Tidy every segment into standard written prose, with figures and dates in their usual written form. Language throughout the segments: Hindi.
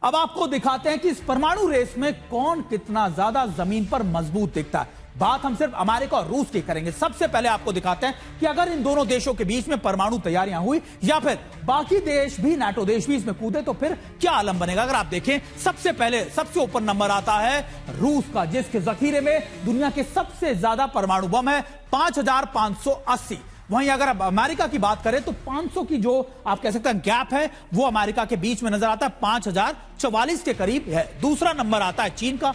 अब आपको दिखाते हैं कि इस परमाणु रेस में कौन कितना ज्यादा जमीन पर मजबूत दिखता है। बात हम सिर्फ अमेरिका और रूस की करेंगे। सबसे पहले आपको दिखाते हैं कि अगर इन दोनों देशों के बीच में परमाणु तैयारियां हुई या फिर बाकी देश भी, नाटो देश भी इसमें कूदे, तो फिर क्या आलम बनेगा। अगर आप देखें, सबसे पहले सबसे ऊपर नंबर आता है रूस का, जिसके जखीरे में दुनिया के सबसे ज्यादा परमाणु बम है, 5580। वहीं अगर आप अमेरिका की बात करें तो 500 की जो आप कह सकते हैं गैप है, वो अमेरिका के बीच में नजर आता है, 5044 के करीब है। दूसरा नंबर आता है चीन का,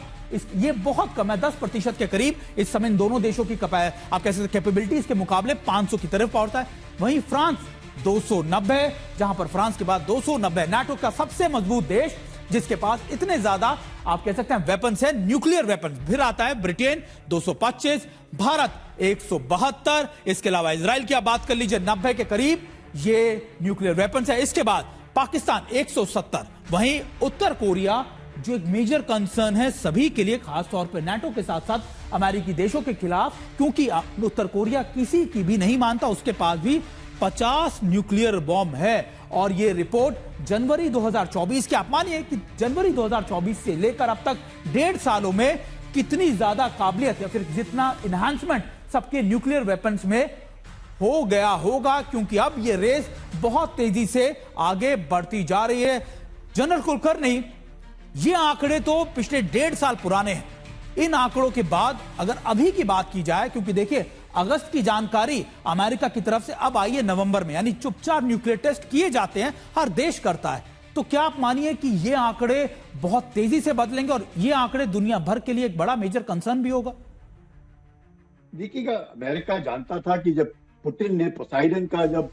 ये बहुत कम है, 10% के करीब इस समय इन दोनों देशों की आप कह सकते हैं कैपेबिलिटीज के मुकाबले 500 की तरफ पहुंचता है। वहीं फ्रांस 290, जहां पर फ्रांस के बाद 290 नाटो का सबसे मजबूत देश, जिसके पास इतने ज्यादा आप कह सकते हैं वेपन्स है, न्यूक्लियर वेपन्स। फिर आता है ब्रिटेन 225, भारत 172, इसके अलावा इजराइल की आप बात कर लीजिए 90 के करीब ये न्यूक्लियर वेपन्स है। इसके बाद पाकिस्तान 170। वहीं उत्तर कोरिया, जो एक मेजर कंसर्न है सभी के लिए, खासतौर पर नाटो के साथ साथ अमेरिकी देशों के खिलाफ, क्योंकि उत्तर कोरिया किसी की भी नहीं मानता, उसके पास भी 50 न्यूक्लियर बॉम्ब है। और ये रिपोर्ट जनवरी 2024 की, आप मानिए कि जनवरी 2024 से लेकर अब तक 1.5 सालों में कितनी ज्यादा काबिलियत या फिर जितना इन्हांसमेंट सबके न्यूक्लियर वेपन्स में हो गया होगा, क्योंकि अब ये रेस बहुत तेजी से आगे बढ़ती जा रही है। जनरल कुलकर्णी, ये आंकड़े तो पिछले 1.5 साल पुराने हैं। इन आंकड़ों के बाद अगर अभी की बात की जाए, क्योंकि देखिए अगस्त की जानकारी अमेरिका की तरफ से अब आई है नवंबर में, यानी चुपचाप न्यूक्लियर टेस्ट किए जाते हैं, हर देश करता है, तो क्या आप मानिए कि ये आंकड़े बहुत तेजी से बदलेंगे और ये आंकड़े दुनिया भर के लिए एक बड़ा मेजर कंसर्न भी होगा? देखिएगा, अमेरिका जानता था कि जब पुतिन ने पोसाइडन का जब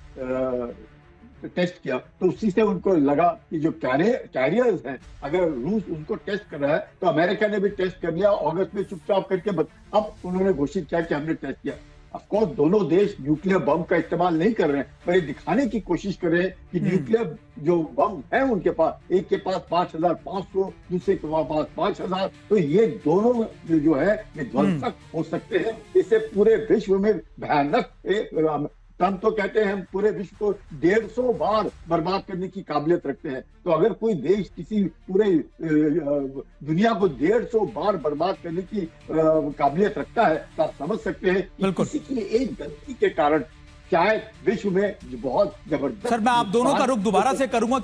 टेस्ट किया तो उसी से उनको लगा कि जो कैरियर्स हैं, अगर रूस उनको टेस्ट कर रहा है तो अमेरिका ने भी टेस्ट कर लिया अगस्त में चुपचाप करके। अब उन्होंने घोषित किया कि हमने टेस्ट किया। ऑफ कोर्स दोनों देश न्यूक्लियर बम का इस्तेमाल नहीं कर रहे हैं, पर ये दिखाने की कोशिश कर रहे हैं कि न्यूक्लियर जो बम है उनके पास, एक के पास 5500, दूसरे के पास 5000, तो ये दोनों जो है ये ध्वंसक हो सकते हैं। इससे पूरे विश्व में भयानक, ट्रंप तो कहते हैं हम पूरे विश्व को 150 बार बर्बाद करने की काबिलियत रखते हैं। तो अगर कोई देश किसी पूरे दुनिया को 150 बार बर्बाद करने की काबिलियत रखता है, तो आप समझ सकते हैं कि किसी की एक गलती के कारण शायद विश्व में बहुत जबरदस्त। सर, मैं आप दोनों का रुख दोबारा से करूंगा।